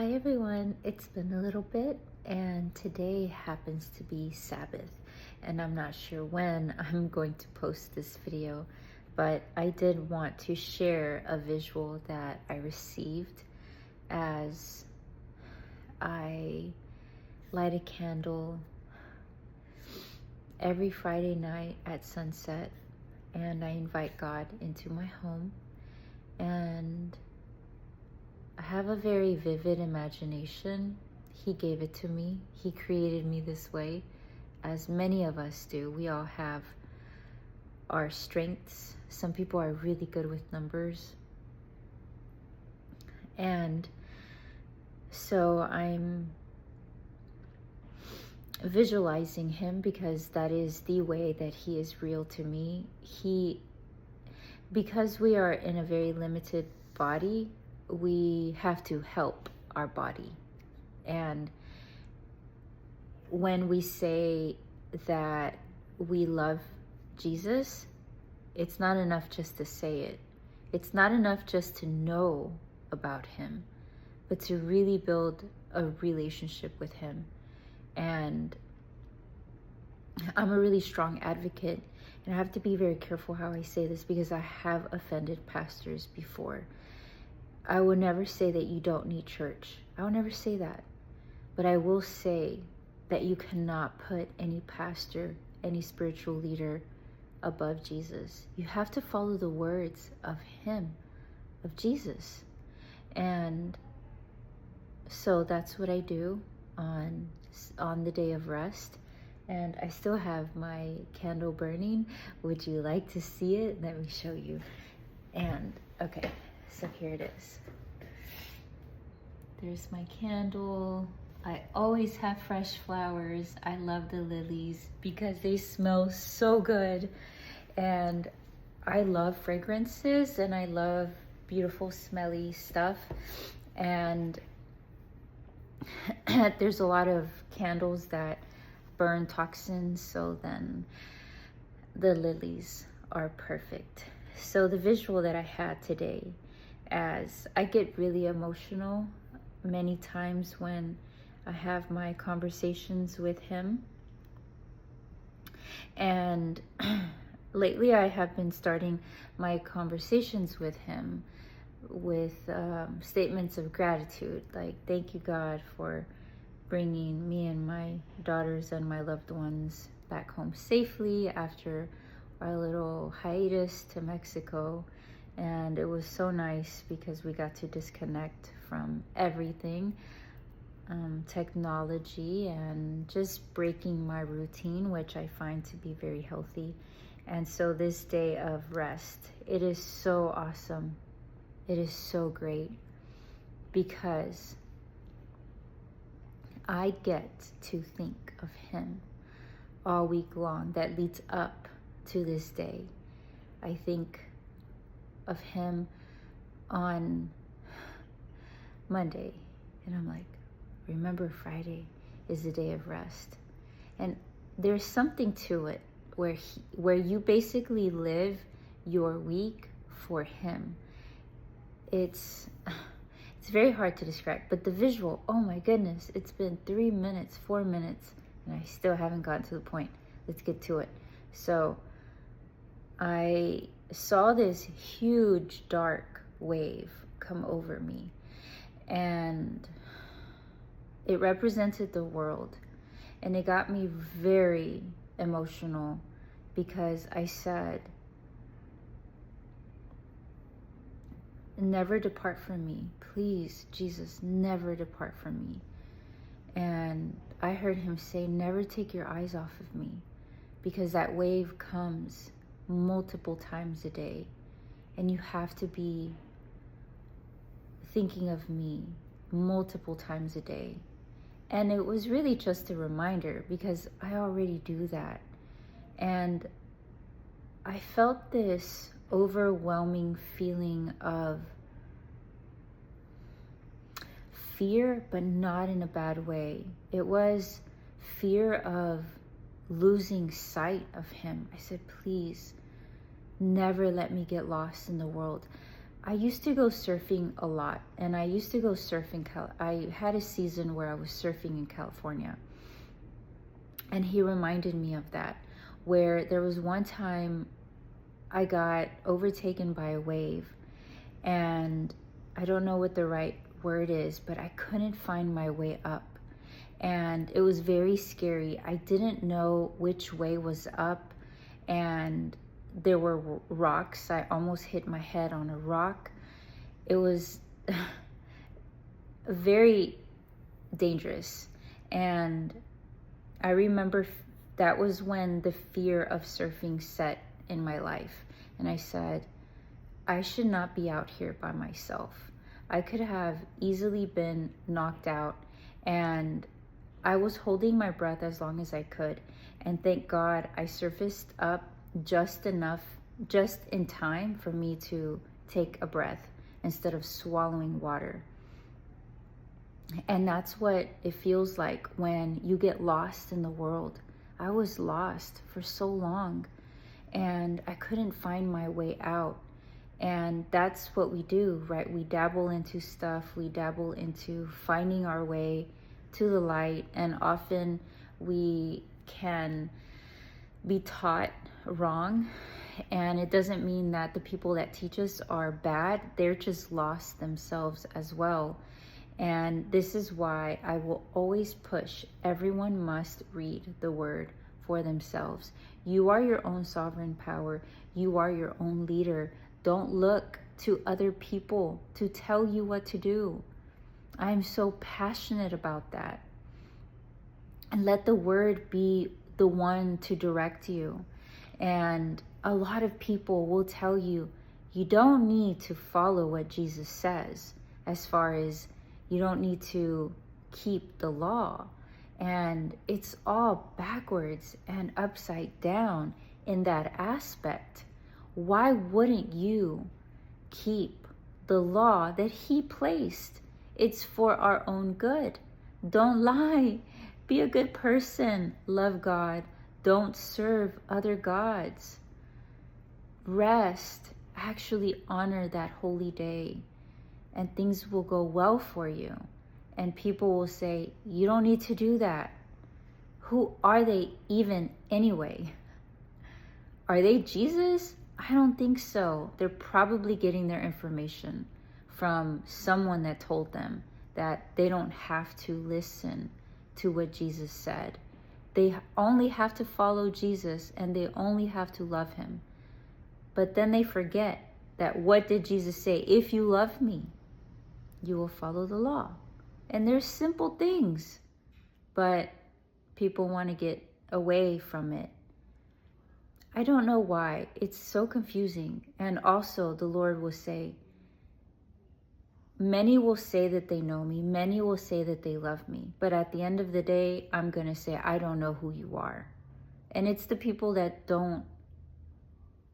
Hi everyone, it's been a little bit and today happens to be Sabbath and I'm not sure when I'm going to post this video, but I did want to share a visual that I received as I light a candle every Friday night at sunset and I invite God into my home, and I have a very vivid imagination. He gave it to me. He created me this way, as many of us do. We all have our strengths. Some people are really good with numbers. And so I'm visualizing him because that is the way that he is real to me. Because we are in a very limited body, we have to help our body. And when we say that we love Jesus, it's not enough just to say it. It's not enough just to know about him, but to really build a relationship with him. And I'm a really strong advocate, and I have to be very careful how I say this because I have offended pastors before. I will never say that you don't need church. I will never say that. But I will say that you cannot put any pastor, any spiritual leader above Jesus. You have to follow the words of him, of Jesus. And so that's what I do on the day of rest. And I still have my candle burning. Would you like to see it? Let me show you. And okay, so here it is. There's my candle. I always have fresh flowers. I love the lilies because they smell so good. And I love fragrances and I love beautiful smelly stuff. And there's a lot of candles that burn toxins, so then the lilies are perfect. So the visual that I had today, as I get really emotional many times when I have my conversations with him, and lately I have been starting my conversations with him with statements of gratitude, like thank you God for bringing me and my daughters and my loved ones back home safely after our little hiatus to Mexico. And it was so nice because we got to disconnect from everything, technology, and just breaking my routine, which I find to be very healthy. And so this day of rest, it is so awesome. It is so great because I get to think of him all week long that leads up to this day. I think of him on Monday and I'm like, remember Friday is the day of rest. And there's something to it where you basically live your week for him. It's very hard to describe, but the visual, oh my goodness, it's been 3 minutes, 4 minutes, and I still haven't gotten to the point. Let's get to it. So I saw this huge dark wave come over me, and it represented the world, and it got me very emotional because I said, never depart from me. Please, Jesus, never depart from me. And I heard him say, never take your eyes off of me, because that wave comes multiple times a day and you have to be thinking of me multiple times a day. And it was really just a reminder because I already do that. And I felt this overwhelming feeling of fear, but not in a bad way. It was fear of losing sight of him. I said, please, never let me get lost in the world. I used to go surfing a lot, and I used to go surfing. I had a season where I was surfing in California, and he reminded me of that, where there was one time I got overtaken by a wave, and I don't know what the right word is, but I couldn't find my way up. And it was very scary. I didn't know which way was up, and there were rocks. I almost hit my head on a rock. It was very dangerous. And I remember that was when the fear of surfing set in my life. And I said, I should not be out here by myself. I could have easily been knocked out, and I was holding my breath as long as I could. And thank God I surfaced up just enough, just in time for me to take a breath instead of swallowing water. And that's what it feels like when you get lost in the world. I was lost for so long, and I couldn't find my way out. And that's what we do, right? We dabble into stuff. We dabble into finding our way to the light. And often we can be taught wrong. And it doesn't mean that the people that teach us are bad. They're just lost themselves as well. And this is why I will always push everyone must read the word for themselves. You are your own sovereign power. You are your own leader. Don't look to other people to tell you what to do. I am so passionate about that. And let the word be the one to direct you. And a lot of people will tell you, you don't need to follow what Jesus says, as far as you don't need to keep the law. And it's all backwards and upside down in that aspect. Why wouldn't you keep the law that he placed? It's for our own good. Don't lie. Be a good person. Love God. Don't serve other gods. Rest. Actually honor that holy day, and things will go well for you. And people will say, you don't need to do that. Who are they even anyway? Are they Jesus? I don't think so. They're probably getting their information from someone that told them that they don't have to listen to what Jesus said. They only have to follow Jesus, and they only have to love him. But then they forget that what did Jesus say? If you love me, you will follow the law. And there's simple things, but people want to get away from it. I don't know why. It's so confusing. And also the Lord will say, many will say that they know me. Many will say that they love me. But at the end of the day, I'm going to say, I don't know who you are. And it's the people that don't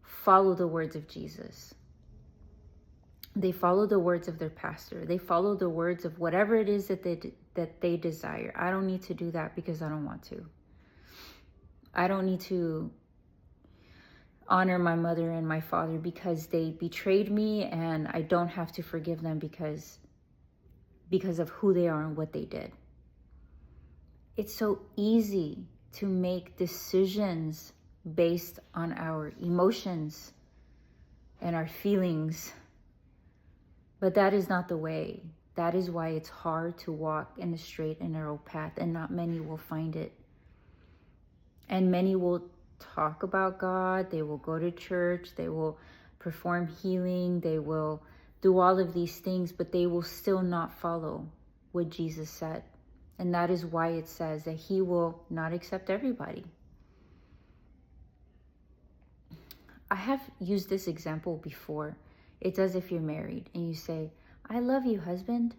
follow the words of Jesus. They follow the words of their pastor. They follow the words of whatever it is that they desire. I don't need to do that because I don't want to. I don't need to honor my mother and my father because they betrayed me, and I don't have to forgive them because of who they are and what they did. It's so easy to make decisions based on our emotions and our feelings. But that is not the way. That is why it's hard to walk in the straight and narrow path, and not many will find it. And many will talk about God. They will go to church. They will perform healing. They will do all of these things, but they will still not follow what Jesus said. And that is why it says that he will not accept everybody. I have used this example before. It's as if you're married and you say, I love you, husband.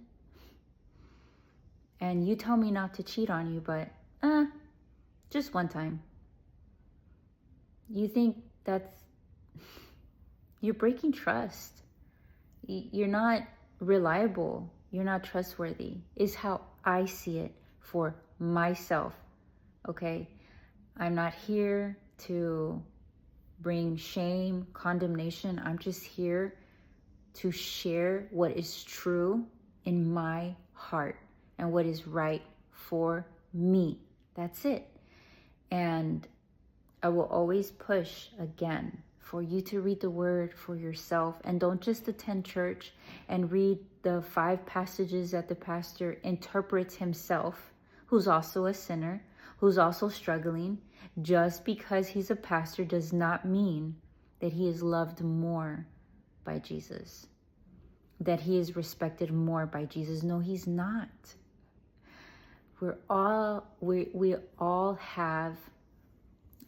And you tell me not to cheat on you, but just one time. You think you're breaking trust. You're not reliable. You're not trustworthy, is how I see it for myself. Okay? I'm not here to bring shame, condemnation. I'm just here to share what is true in my heart and what is right for me. That's it. And I will always push again for you to read the word for yourself, and don't just attend church and read the 5 passages that the pastor interprets himself, who's also a sinner, who's also struggling. Just because he's a pastor does not mean that he is loved more by Jesus, that he is respected more by Jesus. No, he's not. We all have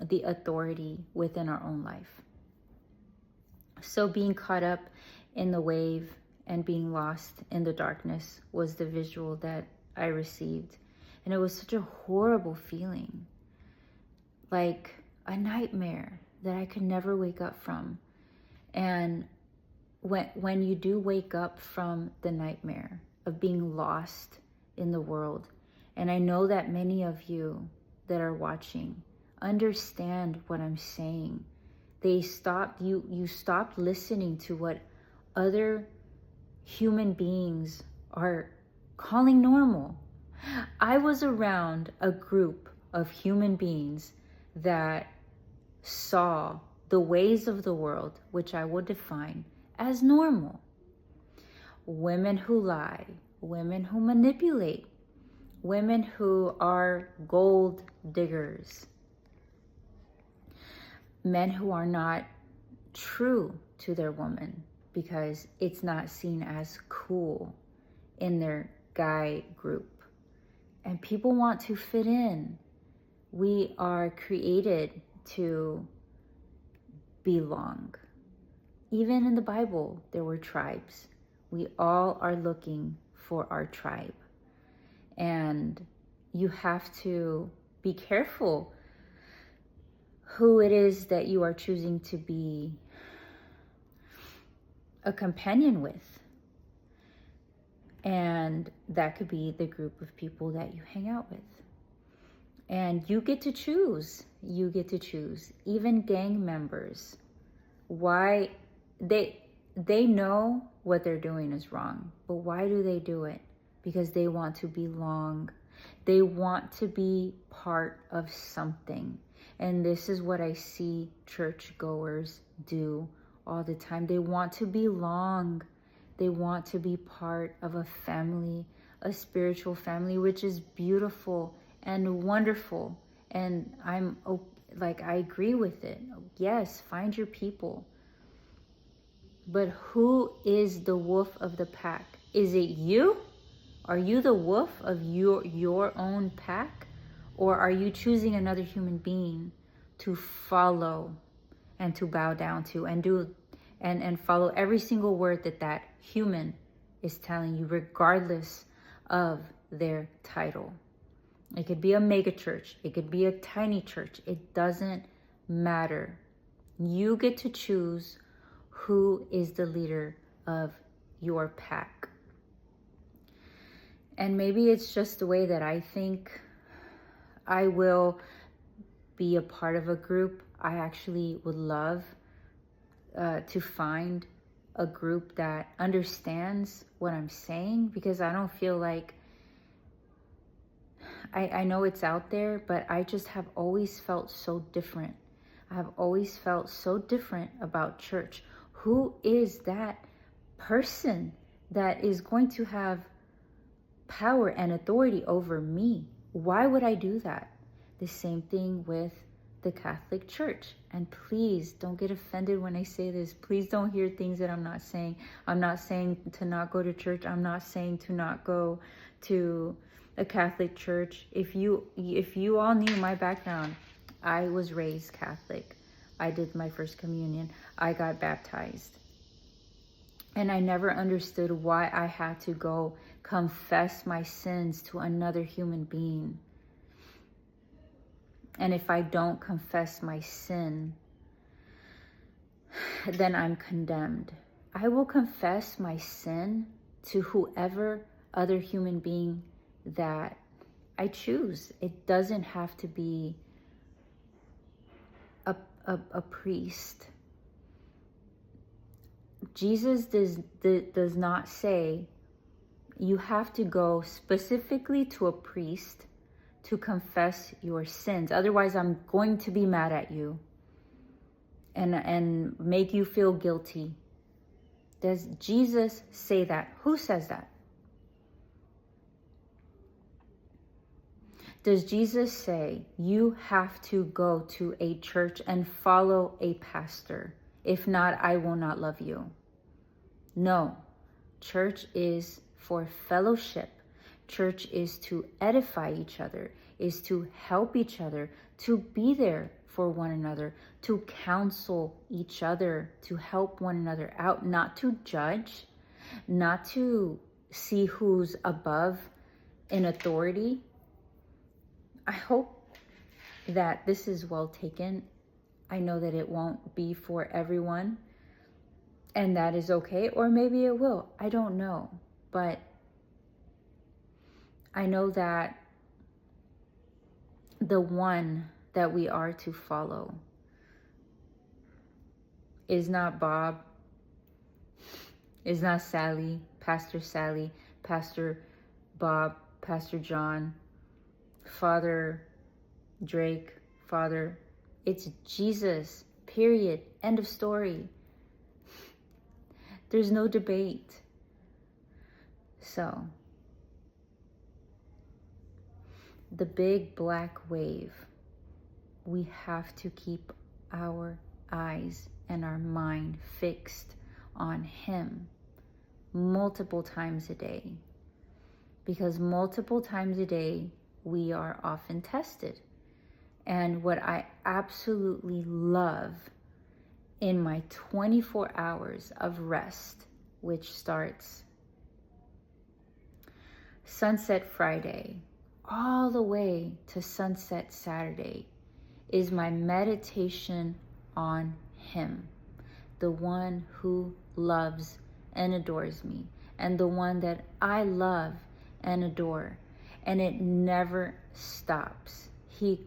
the authority within our own life. So being caught up in the wave and being lost in the darkness was the visual that I received. And it was such a horrible feeling, like a nightmare that I could never wake up from. And when you do wake up from the nightmare of being lost in the world, and I know that many of you that are watching understand what I'm saying. You stopped listening to what other human beings are calling normal. I was around a group of human beings that saw the ways of the world, which I would define as normal. Women who lie, women who manipulate, women who are gold diggers, men who are not true to their woman because it's not seen as cool in their guy group. And people want to fit in. We are created to belong. Even in the Bible, there were tribes. We all are looking for our tribe. And you have to be careful who it is that you are choosing to be a companion with. And that could be the group of people that you hang out with. And you get to choose. You get to choose. Even gang members. Why? They know what they're doing is wrong. But why do they do it? Because they want to belong. They want to be part of something. And this is what I see churchgoers do all the time. They want to belong. They want to be part of a family, a spiritual family, which is beautiful and wonderful. And I agree with it. Yes, find your people. But who is the wolf of the pack? Is it you? Are you the wolf of your own pack? Or are you choosing another human being to follow and to bow down to and follow every single word that human is telling you, regardless of their title? It could be a mega church. It could be a tiny church. It doesn't matter. You get to choose who is the leader of your pack. And maybe it's just the way that I think. I will be a part of a group. I actually would love to find a group that understands what I'm saying, because I don't feel like, I know it's out there, but I just have always felt so different. I have always felt so different about church. Who is that person that is going to have power and authority over me? Why would I do that? The same thing with the Catholic Church. And please don't get offended when I say this. Please don't hear things that I'm not saying. I'm not saying to not go to church. I'm not saying to not go to a Catholic church. If you all knew my background, I was raised Catholic. I did my first communion. I got baptized. And I never understood why I had to go confess my sins to another human being. And if I don't confess my sin, then I'm condemned. I will confess my sin to whoever other human being that I choose. It doesn't have to be a priest. Jesus does not say you have to go specifically to a priest to confess your sins. Otherwise, I'm going to be mad at you and make you feel guilty. Does Jesus say that? Who says that? Does Jesus say you have to go to a church and follow a pastor? If not, I will not love you. No. Church is for fellowship. Church is to edify each other, is to help each other, to be there for one another, to counsel each other, to help one another out, not to judge, not to see who's above in authority. I hope that this is well taken. I know that it won't be for everyone, and that is okay, or maybe it will. I don't know. But I know that the one that we are to follow is not Bob, is not Sally, Pastor Bob, Pastor John, Father Drake, Father. It's Jesus, period. End of story. There's no debate. So, the big black wave, we have to keep our eyes and our mind fixed on Him multiple times a day. Because multiple times a day, we are often tested. And what I absolutely love in my 24 hours of rest, which starts Sunset Friday all the way to Sunset Saturday, is my meditation on Him, the one who loves and adores me, and the one that I love and adore. And it never stops. He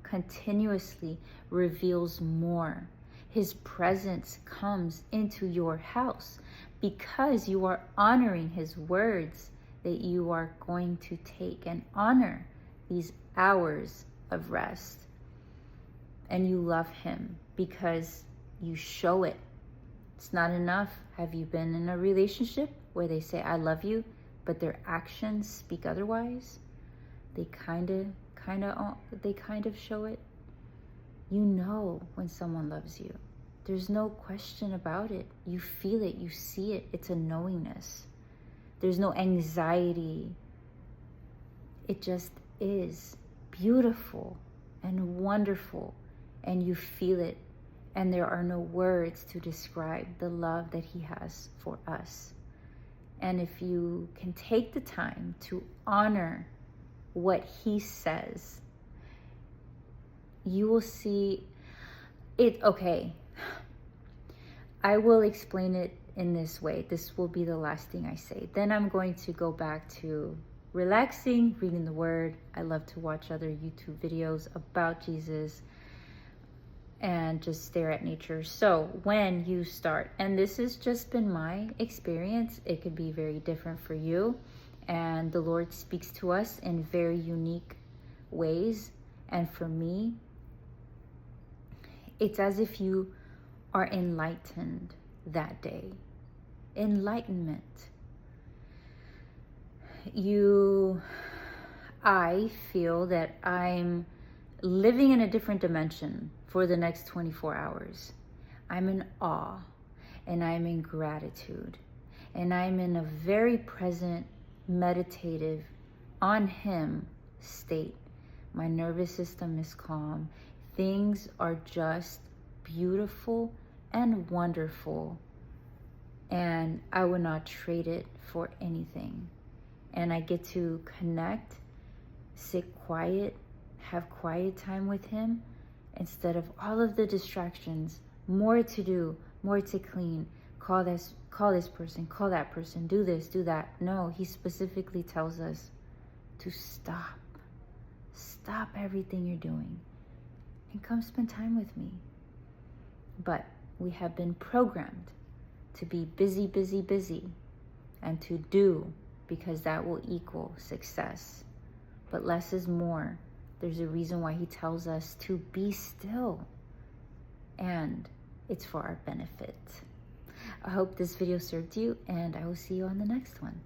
continuously reveals more. His presence comes into your house because you are honoring His words that you are going to take and honor these hours of rest. And you love Him because you show it. It's not enough. Have you been in a relationship where they say, I love you, but their actions speak otherwise? They kind of show it. You know when someone loves you. There's no question about it. You feel it, you see it. It's a knowingness. There's no anxiety. It just is beautiful and wonderful, and you feel it. And there are no words to describe the love that He has for us. And if you can take the time to honor what He says, you will see it. Okay, I will explain it in this way. This will be the last thing I say. Then I'm going to go back to relaxing, reading the Word. I love to watch other YouTube videos about Jesus and just stare at nature. So when you start, and this has just been my experience, it could be very different for you. And the Lord speaks to us in very unique ways. And for me, it's as if you are enlightened that day. Enlightenment. I feel that I'm living in a different dimension for the next 24 hours. I'm in awe, and I'm in gratitude, and I'm in a very present, meditative, on Him state. My nervous system is calm. Things are just beautiful and wonderful, and I would not trade it for anything. And I get to connect, sit quiet, have quiet time with Him instead of all of the distractions, more to do, more to clean, call this person, call that person, do this, do that. No, He specifically tells us to stop everything you're doing and come spend time with me. But we have been programmed to be busy, busy, busy, and to do, because that will equal success. But less is more. There's a reason why he tells us to be still, and it's for our benefit. I hope this video served you, and I will see you on the next one.